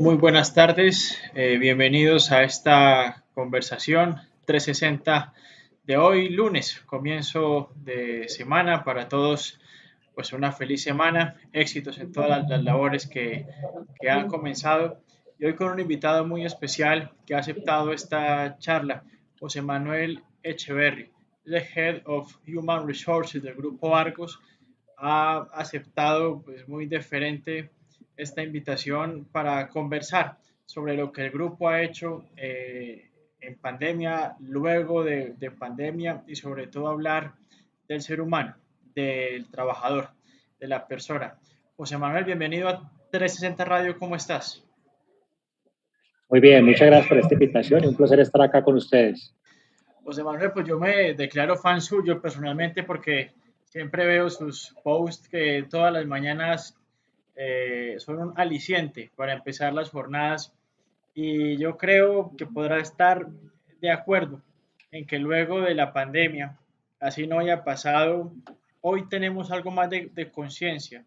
Muy buenas tardes, bienvenidos a esta conversación 360 de hoy, lunes, comienzo de semana para todos, pues una feliz semana, éxitos en todas las labores que han comenzado y hoy con un invitado muy especial que ha aceptado esta charla, José Manuel Echeverry, the Head of Human Resources del Grupo Argos, ha aceptado pues muy deferente esta invitación para conversar sobre lo que el grupo ha hecho en pandemia, luego de pandemia y sobre todo hablar del ser humano, del trabajador, de la persona. José Manuel, bienvenido a 360 Radio, ¿cómo estás? Muy bien, muchas gracias por esta invitación y un placer estar acá con ustedes. José Manuel, pues yo me declaro fan suyo personalmente porque siempre veo sus posts que todas las mañanas son un aliciente para empezar las jornadas y yo creo que podrá estar de acuerdo en que luego de la pandemia, así no haya pasado, hoy tenemos algo más de conciencia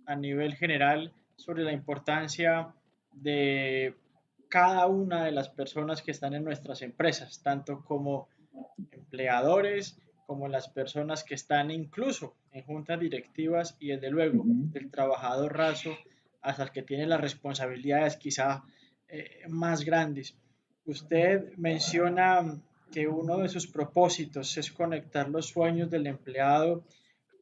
a nivel general sobre la importancia de cada una de las personas que están en nuestras empresas, tanto como empleadores como las personas que están incluso en juntas directivas y desde luego del trabajador raso hasta el que tiene las responsabilidades quizá más grandes. Usted menciona que uno de sus propósitos es conectar los sueños del empleado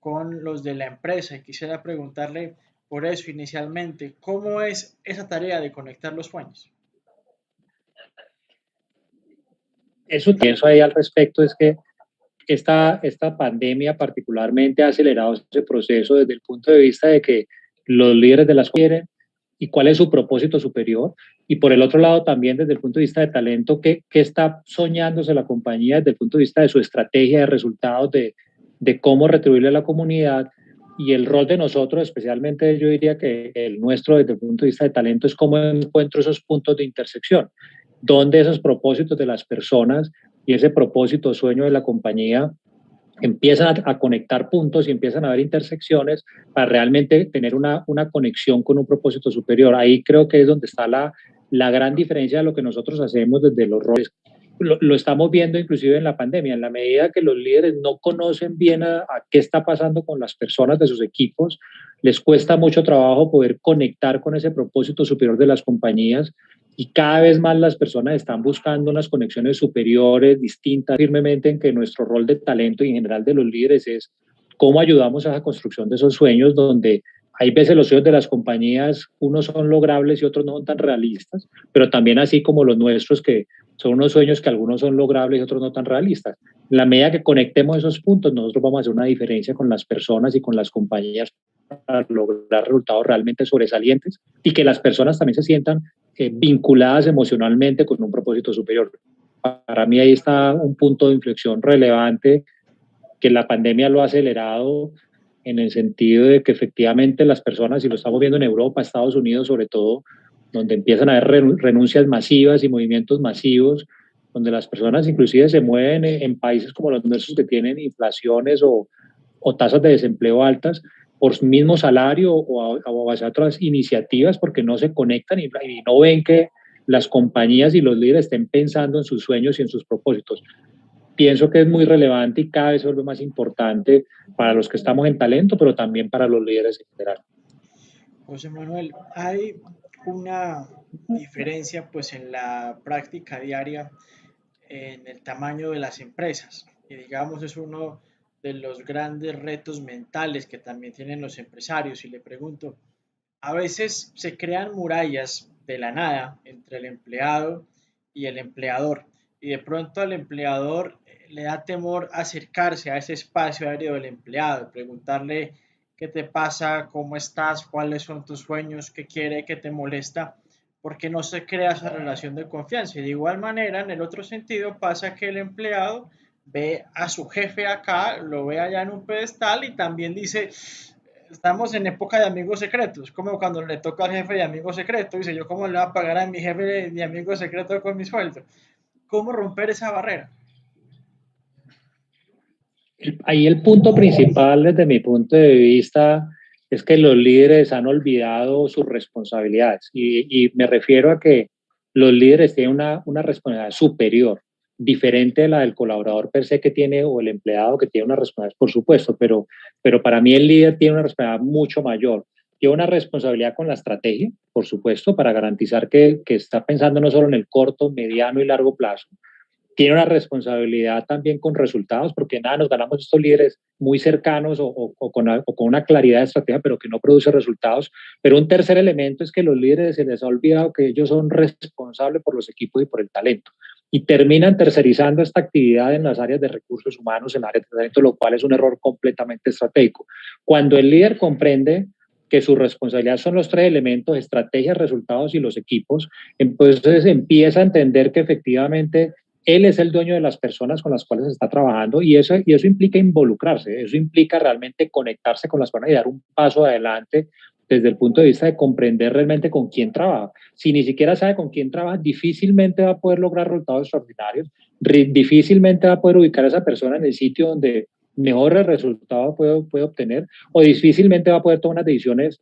con los de la empresa y quisiera preguntarle por eso inicialmente, ¿cómo es esa tarea de conectar los sueños? Eso pienso ahí al respecto es que esta pandemia particularmente ha acelerado ese proceso desde el punto de vista de que los líderes de las quieren y cuál es su propósito superior. Y por el otro lado también desde el punto de vista de talento, qué está soñándose la compañía desde el punto de vista de su estrategia de resultados, de cómo retribuirle a la comunidad. Y el rol de nosotros, especialmente yo diría que el nuestro desde el punto de vista de talento, es cómo encuentro esos puntos de intersección, donde esos propósitos de las personas y ese propósito, sueño de la compañía empiezan a conectar puntos y empiezan a haber intersecciones para realmente tener una conexión con un propósito superior. Ahí creo que es donde está la gran diferencia de lo que nosotros hacemos desde los roles. Lo estamos viendo inclusive en la pandemia, en la medida que los líderes no conocen bien a qué está pasando con las personas de sus equipos, les cuesta mucho trabajo poder conectar con ese propósito superior de las compañías y cada vez más las personas están buscando unas conexiones superiores, distintas, firmemente en que nuestro rol de talento y en general de los líderes es cómo ayudamos a la construcción de esos sueños donde hay veces los sueños de las compañías, unos son logrables y otros no son tan realistas, pero también así como los nuestros que son unos sueños que algunos son logrables y otros no tan realistas. En la medida que conectemos esos puntos, nosotros vamos a hacer una diferencia con las personas y con las compañías para lograr resultados realmente sobresalientes y que las personas también se sientan vinculadas emocionalmente con un propósito superior. Para mí ahí está un punto de inflexión relevante que la pandemia lo ha acelerado en el sentido de que efectivamente las personas, y lo estamos viendo en Europa, Estados Unidos sobre todo, donde empiezan a haber renuncias masivas y movimientos masivos, donde las personas inclusive se mueven en países como los nuestros que tienen inflaciones o tasas de desempleo altas por su mismo salario o hacia otras iniciativas porque no se conectan y no ven que las compañías y los líderes estén pensando en sus sueños y en sus propósitos. Pienso que es muy relevante y cada vez se vuelve más importante para los que estamos en talento, pero también para los líderes en general. José Manuel, hay una diferencia pues en la práctica diaria en el tamaño de las empresas y digamos es uno de los grandes retos mentales que también tienen los empresarios y le pregunto, a veces se crean murallas de la nada entre el empleado y el empleador y de pronto al empleador le da temor acercarse a ese espacio aéreo del empleado, preguntarle qué te pasa, cómo estás, cuáles son tus sueños, qué quiere, qué te molesta, porque no se crea esa relación de confianza. Y de igual manera, en el otro sentido, pasa que el empleado ve a su jefe acá, lo ve allá en un pedestal y también dice, estamos en época de amigos secretos, como cuando le toca al jefe de amigo secreto, dice yo cómo le voy a pagar a mi jefe de amigo secreto con mi sueldo. ¿Cómo romper esa barrera? Ahí el punto principal desde mi punto de vista es que los líderes han olvidado sus responsabilidades y me refiero a que los líderes tienen una responsabilidad superior, diferente de la del colaborador per se que tiene o el empleado que tiene una responsabilidad, por supuesto, pero para mí el líder tiene una responsabilidad mucho mayor. Tiene una responsabilidad con la estrategia, por supuesto, para garantizar que está pensando no solo en el corto, mediano y largo plazo. Tiene una responsabilidad también con resultados, porque nada, nos ganamos estos líderes muy cercanos o con una claridad de estrategia, pero que no produce resultados. Pero un tercer elemento es que los líderes se les ha olvidado que ellos son responsables por los equipos y por el talento. Y terminan tercerizando esta actividad en las áreas de recursos humanos, en las áreas de talento, lo cual es un error completamente estratégico. Cuando el líder comprende que su responsabilidad son los tres elementos, estrategia, resultados y los equipos, entonces empieza a entender que efectivamente él es el dueño de las personas con las cuales está trabajando y eso implica involucrarse, eso implica realmente conectarse con las personas y dar un paso adelante desde el punto de vista de comprender realmente con quién trabaja. Si ni siquiera sabe con quién trabaja, difícilmente va a poder lograr resultados extraordinarios, difícilmente va a poder ubicar a esa persona en el sitio donde mejores resultados puede obtener o difícilmente va a poder tomar unas decisiones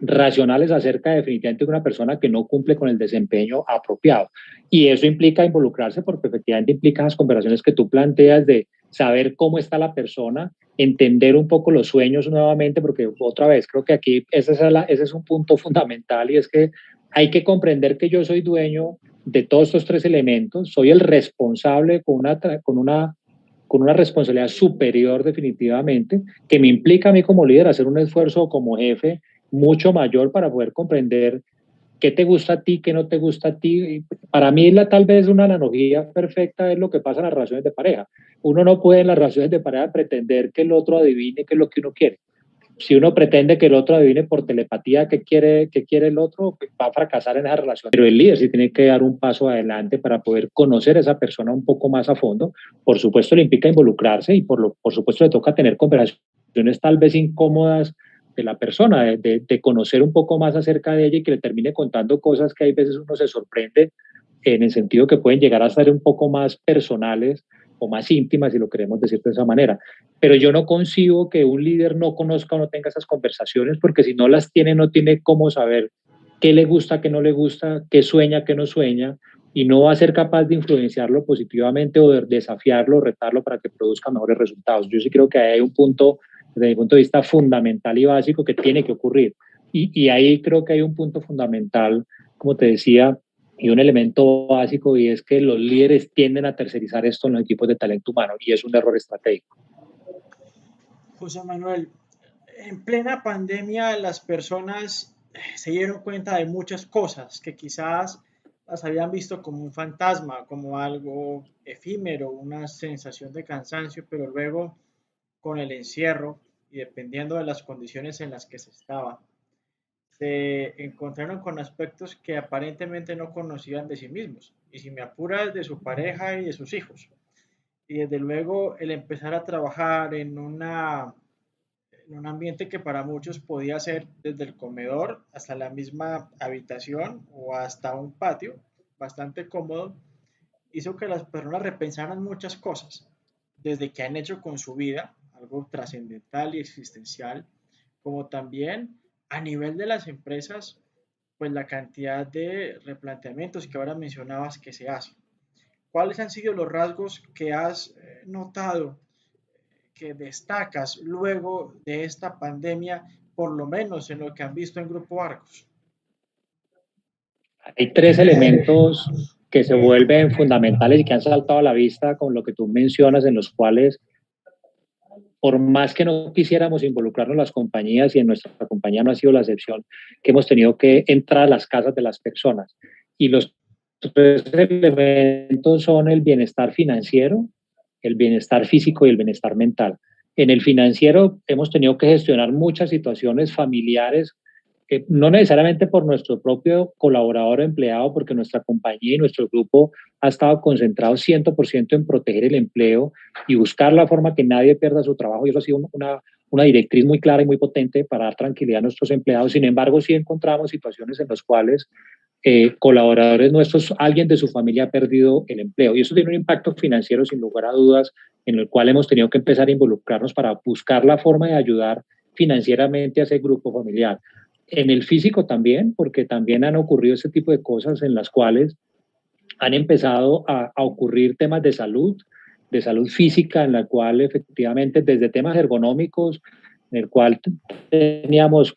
racionales acerca definitivamente de una persona que no cumple con el desempeño apropiado. Y eso implica involucrarse porque efectivamente implica las conversaciones que tú planteas de saber cómo está la persona, entender un poco los sueños nuevamente, porque otra vez creo que aquí ese es un punto fundamental y es que hay que comprender que yo soy dueño de todos estos tres elementos, soy el responsable con una responsabilidad superior definitivamente, que me implica a mí como líder hacer un esfuerzo como jefe mucho mayor para poder comprender qué te gusta a ti, qué no te gusta a ti. Para mí, tal vez una analogía perfecta es lo que pasa en las relaciones de pareja. Uno no puede en las relaciones de pareja pretender que el otro adivine qué es lo que uno quiere. Si uno pretende que el otro adivine por telepatía qué quiere el otro, pues va a fracasar en esa relación. Pero el líder sí tiene que dar un paso adelante para poder conocer a esa persona un poco más a fondo. Por supuesto, le implica involucrarse y por supuesto le toca tener conversaciones tal vez incómodas de la persona, de conocer un poco más acerca de ella y que le termine contando cosas que hay veces uno se sorprende en el sentido que pueden llegar a ser un poco más personales o más íntimas, si lo queremos decir de esa manera. Pero yo no concibo que un líder no conozca o no tenga esas conversaciones, porque si no las tiene, no tiene cómo saber qué le gusta, qué no le gusta, qué sueña, qué no sueña, y no va a ser capaz de influenciarlo positivamente o de desafiarlo o retarlo para que produzca mejores resultados. Yo sí creo que hay un punto, desde mi punto de vista, fundamental y básico que tiene que ocurrir. Y ahí creo que hay un punto fundamental, como te decía, y un elemento básico, y es que los líderes tienden a tercerizar esto en los equipos de talento humano, y es un error estratégico. José Manuel, en plena pandemia las personas se dieron cuenta de muchas cosas que quizás las habían visto como un fantasma, como algo efímero, una sensación de cansancio, pero luego con el encierro y dependiendo de las condiciones en las que se estaba, se encontraron con aspectos que aparentemente no conocían de sí mismos, y si me apuras, de su pareja y de sus hijos. Y desde luego el empezar a trabajar en un ambiente que para muchos podía ser desde el comedor hasta la misma habitación o hasta un patio, bastante cómodo, hizo que las personas repensaran muchas cosas, desde qué han hecho con su vida, algo trascendental y existencial, como también a nivel de las empresas, pues la cantidad de replanteamientos que ahora mencionabas que se hacen. ¿Cuáles han sido los rasgos que has notado, que destacas luego de esta pandemia, por lo menos en lo que han visto en Grupo Arcos? Hay tres elementos que se vuelven fundamentales y que han saltado a la vista con lo que tú mencionas, en los cuales, por más que no quisiéramos involucrarnos las compañías, y en nuestra compañía no ha sido la excepción, que hemos tenido que entrar a las casas de las personas. Y los tres elementos son el bienestar financiero, el bienestar físico y el bienestar mental. En el financiero hemos tenido que gestionar muchas situaciones familiares, no necesariamente por nuestro propio colaborador o empleado, porque nuestra compañía y nuestro grupo ha estado concentrado 100% en proteger el empleo y buscar la forma que nadie pierda su trabajo, y eso ha sido una directriz muy clara y muy potente para dar tranquilidad a nuestros empleados. Sin embargo, sí encontramos situaciones en las cuales colaboradores nuestros, alguien de su familia ha perdido el empleo, y eso tiene un impacto financiero sin lugar a dudas, en el cual hemos tenido que empezar a involucrarnos para buscar la forma de ayudar financieramente a ese grupo familiar. En el físico también, porque también han ocurrido ese tipo de cosas en las cuales han empezado a ocurrir temas de salud física, en la cual efectivamente desde temas ergonómicos, en el cual teníamos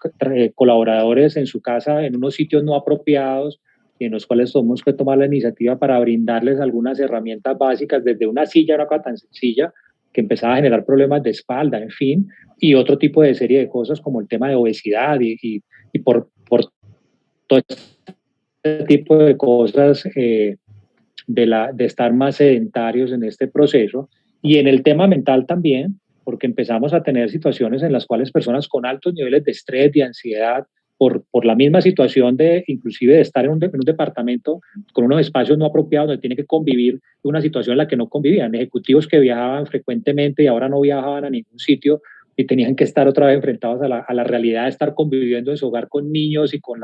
colaboradores en su casa en unos sitios no apropiados y en los cuales tuvimos que tomar la iniciativa para brindarles algunas herramientas básicas, desde una silla, una cosa tan sencilla, que empezaba a generar problemas de espalda, en fin, y otro tipo de serie de cosas como el tema de obesidad y por todo este tipo de cosas de estar más sedentarios en este proceso. Y en el tema mental también, porque empezamos a tener situaciones en las cuales personas con altos niveles de estrés, de ansiedad, por la misma situación de inclusive de estar en un departamento con unos espacios no apropiados donde tiene que convivir una situación en la que no convivían, ejecutivos que viajaban frecuentemente y ahora no viajaban a ningún sitio y tenían que estar otra vez enfrentados a la realidad de estar conviviendo en su hogar con niños y con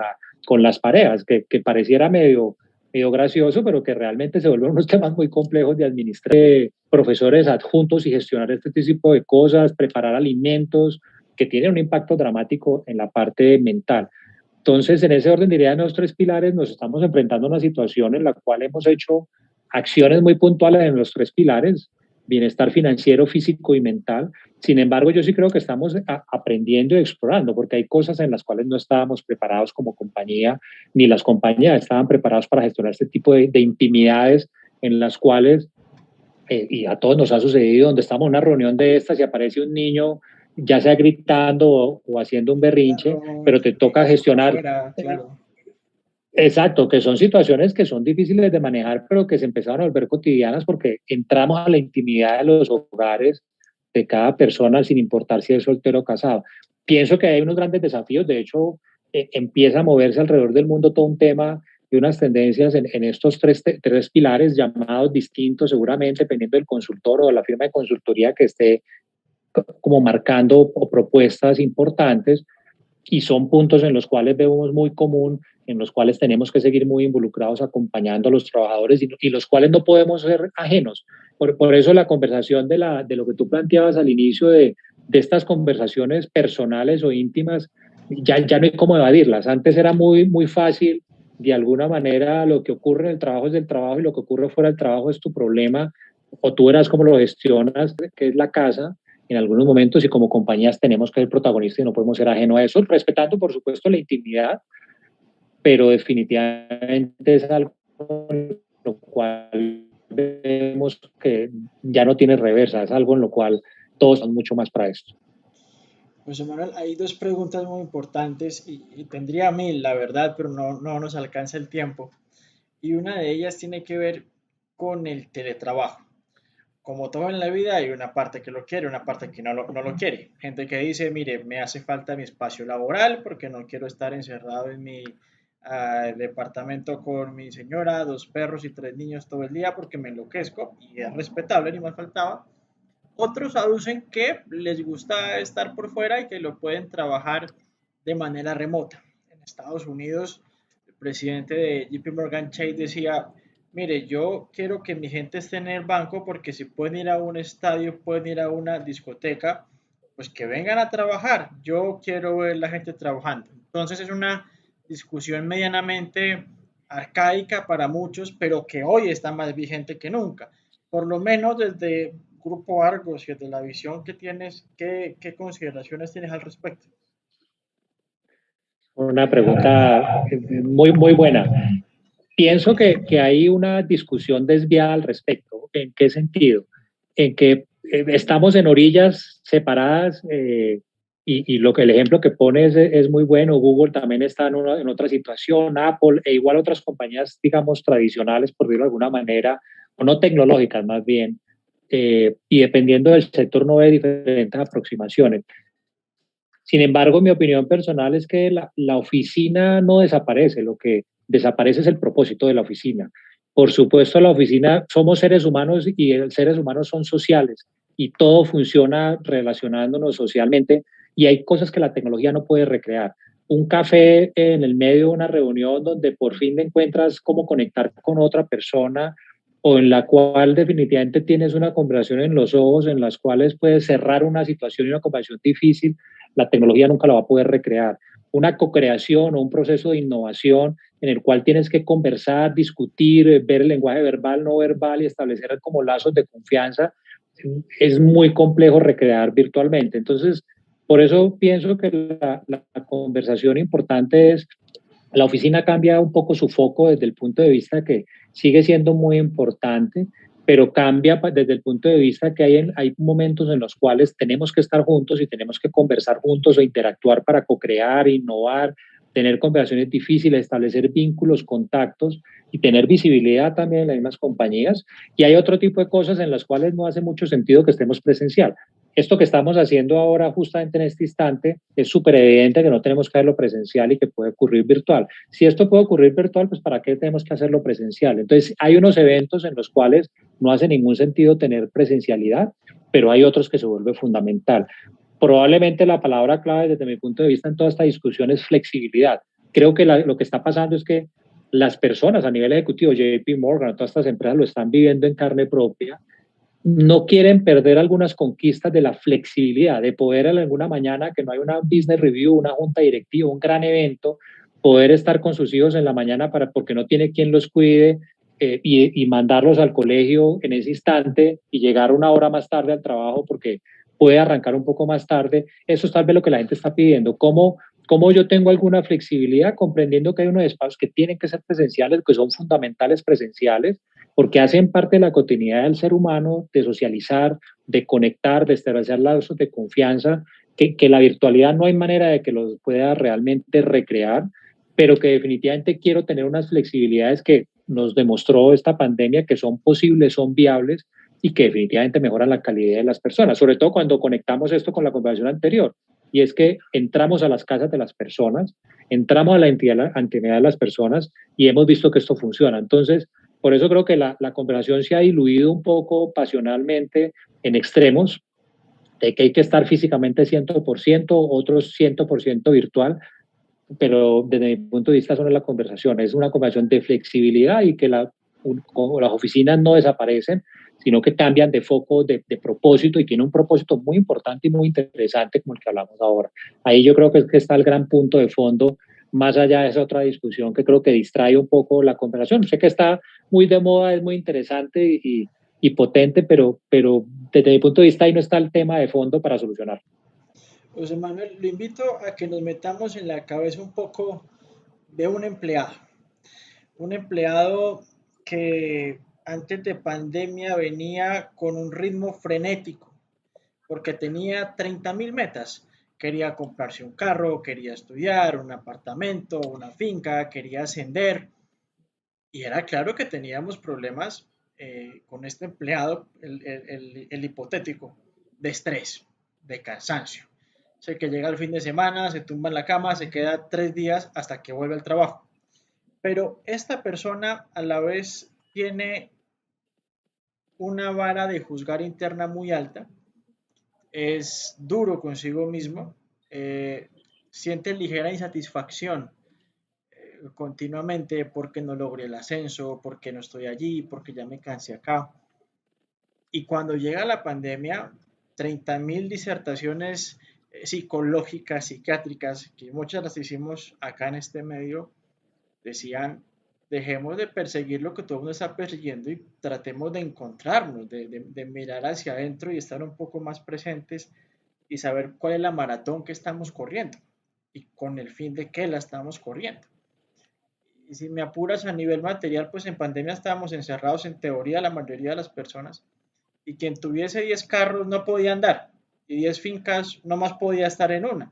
las parejas, que pareciera medio gracioso, pero que realmente se vuelven unos temas muy complejos de administrar profesores adjuntos y gestionar este tipo de cosas, preparar alimentos, que tienen un impacto dramático en la parte mental. Entonces, en ese orden diría, en los tres pilares nos estamos enfrentando a una situación en la cual hemos hecho acciones muy puntuales en los tres pilares, bienestar financiero, físico y mental. Sin embargo, yo sí creo que estamos aprendiendo y explorando, porque hay cosas en las cuales no estábamos preparados como compañía, ni las compañías estaban preparadas para gestionar este tipo de intimidades en las cuales, y a todos nos ha sucedido, donde estamos en una reunión de estas y aparece un niño ya sea gritando o haciendo un berrinche, Claro, pero te toca gestionar. afuera, claro. Exacto, que son situaciones que son difíciles de manejar, pero que se empezaron a volver cotidianas porque entramos a la intimidad de los hogares de cada persona sin importar si es soltero o casado. Pienso que hay unos grandes desafíos, de hecho, empieza a moverse alrededor del mundo todo un tema de unas tendencias en estos tres pilares llamados distintos, seguramente dependiendo del consultor o de la firma de consultoría que esté como marcando o propuestas importantes, y son puntos en los cuales vemos muy común, en los cuales tenemos que seguir muy involucrados acompañando a los trabajadores y los cuales no podemos ser ajenos. Por eso la conversación de lo que tú planteabas al inicio de estas conversaciones personales o íntimas, ya no hay cómo evadirlas. Antes era muy fácil, de alguna manera lo que ocurre en el trabajo es del trabajo y lo que ocurre fuera del trabajo es tu problema, o tú verás cómo lo gestionas, que es la casa en algunos momentos, y como compañías tenemos que ser protagonistas y no podemos ser ajenos a eso, respetando por supuesto la intimidad, pero definitivamente es algo en lo cual vemos que ya no tiene reversa, es algo en lo cual todos son mucho más para esto. José Manuel, hay dos preguntas muy importantes y tendría mil, la verdad, pero no nos alcanza el tiempo. Y una de ellas tiene que ver con el teletrabajo. Como todo en la vida, hay una parte que lo quiere, una parte que no lo quiere. Gente que dice, mire, me hace falta mi espacio laboral porque no quiero estar encerrado en mi departamento con mi señora, dos perros y tres niños todo el día porque me enloquezco y es respetable, ni más faltaba. Otros aducen que les gusta estar por fuera y que lo pueden trabajar de manera remota. En Estados Unidos, el presidente de JP Morgan Chase decía, mire, yo quiero que mi gente esté en el banco porque si pueden ir a un estadio, pueden ir a una discoteca, pues que vengan a trabajar. Yo quiero ver la gente trabajando. Entonces es una discusión medianamente arcaica para muchos, pero que hoy está más vigente que nunca. Por lo menos desde Grupo Argos y desde la visión que tienes, ¿qué consideraciones tienes al respecto? Una pregunta muy buena. Pienso que hay una discusión desviada al respecto. ¿En qué sentido? En que estamos en orillas separadas, y lo que el ejemplo que pones es muy bueno. Google también está en otra situación, Apple e igual otras compañías, digamos, tradicionales, por decirlo de alguna manera, o no tecnológicas más bien, y dependiendo del sector no hay diferentes aproximaciones. Sin embargo, mi opinión personal es que la oficina no desaparece, lo que desaparece es el propósito de la oficina. Por supuesto, la oficina, somos seres humanos y los seres humanos son sociales y todo funciona relacionándonos socialmente, y hay cosas que la tecnología no puede recrear. Un café en el medio de una reunión donde por fin encuentras cómo conectar con otra persona, o en la cual definitivamente tienes una conversación en los ojos en las cuales puedes cerrar una situación y una conversación difícil, la tecnología nunca lo va a poder recrear. Una co-creación o un proceso de innovación en el cual tienes que conversar, discutir, ver el lenguaje verbal, no verbal y establecer como lazos de confianza, es muy complejo recrear virtualmente. Entonces, por eso pienso que la conversación importante es, la oficina cambia un poco su foco desde el punto de vista que sigue siendo muy importante, pero cambia desde el punto de vista que hay momentos en los cuales tenemos que estar juntos y tenemos que conversar juntos o interactuar para co-crear, innovar, tener conversaciones difíciles, establecer vínculos, contactos y tener visibilidad también en las mismas compañías. Y hay otro tipo de cosas en las cuales no hace mucho sentido que estemos presencial. Esto que estamos haciendo ahora, justamente en este instante, es súper evidente que no tenemos que hacerlo presencial y que puede ocurrir virtual. Si esto puede ocurrir virtual, pues ¿para qué tenemos que hacerlo presencial? Entonces, hay unos eventos en los cuales no hace ningún sentido tener presencialidad, pero hay otros que se vuelve fundamental. Probablemente la palabra clave desde mi punto de vista en toda esta discusión es flexibilidad. Creo que lo que está pasando es que las personas a nivel ejecutivo, JP Morgan, todas estas empresas lo están viviendo en carne propia, no quieren perder algunas conquistas de la flexibilidad, de poder en alguna mañana que no hay una business review, una junta directiva, un gran evento, poder estar con sus hijos en la mañana porque no tiene quien los cuide y mandarlos al colegio en ese instante y llegar una hora más tarde al trabajo porque puede arrancar un poco más tarde. Eso es tal vez lo que la gente está pidiendo. ¿Cómo yo tengo alguna flexibilidad comprendiendo que hay unos espacios que tienen que ser presenciales, que son fundamentales presenciales, porque hacen parte de la cotidianidad del ser humano, de socializar, de conectar, de establecer lazos de confianza, que la virtualidad no hay manera de que los pueda realmente recrear, pero que definitivamente quiero tener unas flexibilidades que nos demostró esta pandemia que son posibles, son viables y que definitivamente mejoran la calidad de las personas, sobre todo cuando conectamos esto con la conversación anterior. Y es que entramos a las casas de las personas, entramos a la intimidad de las personas y hemos visto que esto funciona. Entonces, por eso creo que la conversación se ha diluido un poco pasionalmente en extremos, de que hay que estar físicamente 100%, otros 100% virtual, pero desde mi punto de vista eso no es la conversación, es una conversación de flexibilidad y que las oficinas no desaparecen, sino que cambian de foco, de propósito y tiene un propósito muy importante y muy interesante como el que hablamos ahora. Ahí yo creo que, es que está el gran punto de fondo, más allá de esa otra discusión que creo que distrae un poco la conversación. Sé que está muy de moda, es muy interesante y potente, pero desde mi punto de vista ahí no está el tema de fondo para solucionar. José Manuel, lo invito a que nos metamos en la cabeza un poco de un empleado que antes de pandemia venía con un ritmo frenético, porque tenía 30.000 metas. Quería comprarse un carro, quería estudiar, un apartamento, una finca, quería ascender. Y era claro que teníamos problemas con este empleado, el hipotético, de estrés, de cansancio. Es el que llega el fin de semana, se tumba en la cama, se queda 3 días hasta que vuelve al trabajo. Pero esta persona a la vez tiene una vara de juzgar interna muy alta, es duro consigo mismo, eh, siente ligera insatisfacción continuamente porque no logré el ascenso, porque no estoy allí, porque ya me cansé acá. Y cuando llega la pandemia, 30.000 disertaciones psicológicas, psiquiátricas, que muchas las hicimos acá en este medio, decían, dejemos de perseguir lo que todo el mundo está persiguiendo y tratemos de encontrarnos, de mirar hacia adentro y estar un poco más presentes y saber cuál es la maratón que estamos corriendo y con el fin de qué la estamos corriendo. Y si me apuras a nivel material, pues en pandemia estábamos encerrados en teoría la mayoría de las personas y quien tuviese 10 carros no podía andar y 10 fincas no más podía estar en una.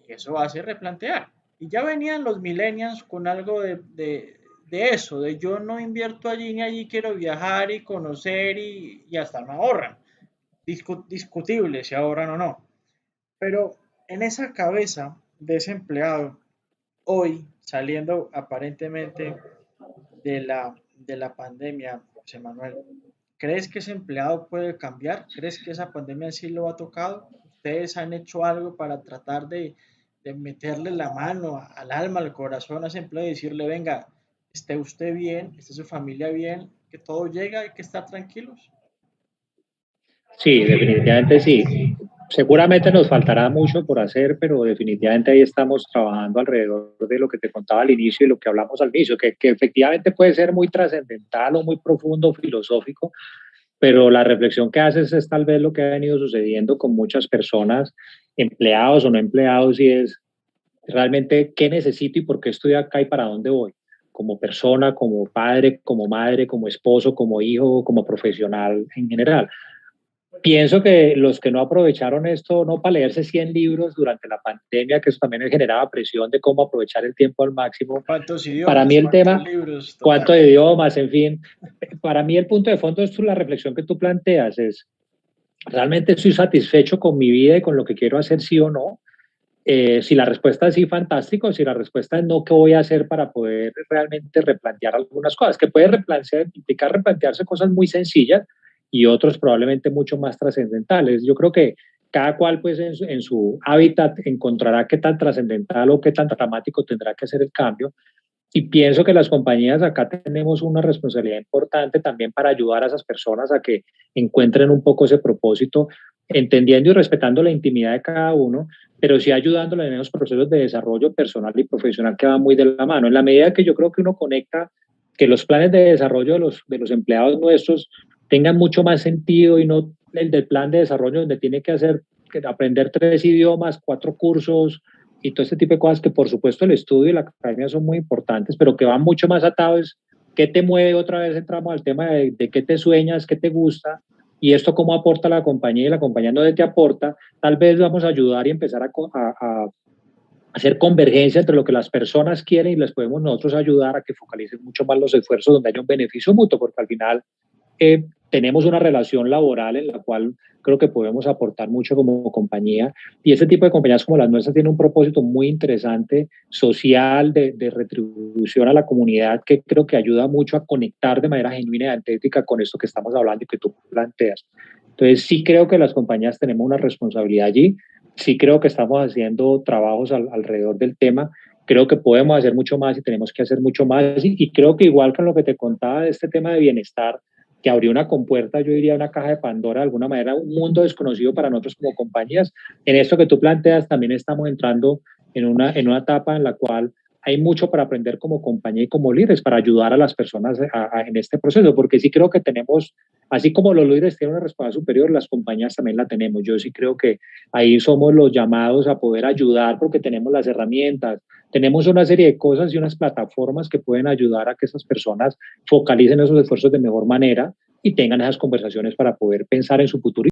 Y eso hace replantear. Y ya venían los millennials con algo de eso, de yo no invierto allí ni allí, quiero viajar y conocer y hasta me ahorran. Discutible si ahorran o no. Pero en esa cabeza de ese empleado, hoy saliendo aparentemente de la pandemia, José Manuel, ¿crees que ese empleado puede cambiar? ¿Crees que esa pandemia sí lo ha tocado? ¿Ustedes han hecho algo para tratar de meterle la mano al alma, al corazón a ese empleado y decirle, venga, esté usted bien, esté su familia bien, que todo llega y que estar tranquilos? Sí, definitivamente sí. seguramente nos faltará mucho por hacer, pero definitivamente ahí estamos trabajando alrededor de lo que te contaba al inicio y lo que hablamos al inicio, que efectivamente puede ser muy trascendental o muy profundo, filosófico, pero la reflexión que haces es tal vez lo que ha venido sucediendo con muchas personas, empleados o no empleados, y es realmente qué necesito y por qué estoy acá y para dónde voy, como persona, como padre, como madre, como esposo, como hijo, como profesional en general. Pienso que los que no aprovecharon esto, no para leerse 100 libros durante la pandemia, que eso también generaba presión de cómo aprovechar el tiempo al máximo, ¿Cuántos para mí idiomas? el ¿Cuántos tema, libros? cuánto Total. de idiomas, en fin, para mí el punto de fondo es la reflexión que tú planteas, es, ¿realmente estoy satisfecho con mi vida y con lo que quiero hacer, sí o no? Si la respuesta es sí, fantástico. Si la respuesta es no, ¿qué voy a hacer para poder realmente replantear algunas cosas? Que puede implicar replantearse cosas muy sencillas y otros probablemente mucho más trascendentales. Yo creo que cada cual pues en su hábitat encontrará qué tan trascendental o qué tan dramático tendrá que hacer el cambio. Y pienso que las compañías acá tenemos una responsabilidad importante también para ayudar a esas personas a que encuentren un poco ese propósito, entendiendo y respetando la intimidad de cada uno, pero sí ayudándoles en esos procesos de desarrollo personal y profesional que van muy de la mano. En la medida que yo creo que uno conecta que los planes de desarrollo de los empleados nuestros tengan mucho más sentido y no el del plan de desarrollo donde tiene que hacer, que aprender 3 idiomas, 4 cursos, y todo este tipo de cosas que por supuesto el estudio y la academia son muy importantes, pero que van mucho más atados. ¿Qué te mueve? Otra vez entramos al tema de qué te sueñas, qué te gusta, y esto cómo aporta la compañía y la compañía no te aporta. Tal vez vamos a ayudar y empezar a hacer convergencia entre lo que las personas quieren y les podemos nosotros ayudar a que focalicen mucho más los esfuerzos donde haya un beneficio mutuo, porque al final tenemos una relación laboral en la cual creo que podemos aportar mucho como compañía, y ese tipo de compañías como las nuestras tiene un propósito muy interesante social de retribución a la comunidad, que creo que ayuda mucho a conectar de manera genuina y auténtica con esto que estamos hablando y que tú planteas. Entonces sí creo que las compañías tenemos una responsabilidad allí, sí creo que estamos haciendo trabajos alrededor del tema. Creo que podemos hacer mucho más y tenemos que hacer mucho más, y creo que igual con lo que te contaba de este tema de bienestar, que abrió una compuerta, yo diría una caja de Pandora de alguna manera, un mundo desconocido para nosotros como compañías. En esto que tú planteas también estamos entrando en una etapa en la cual hay mucho para aprender como compañía y como líderes para ayudar a las personas en este proceso, porque sí creo que tenemos, así como los líderes tienen una responsabilidad superior, las compañías también la tenemos. Yo sí creo que ahí somos los llamados a poder ayudar porque tenemos las herramientas, tenemos una serie de cosas y unas plataformas que pueden ayudar a que esas personas focalicen esos esfuerzos de mejor manera y tengan esas conversaciones para poder pensar en su futuro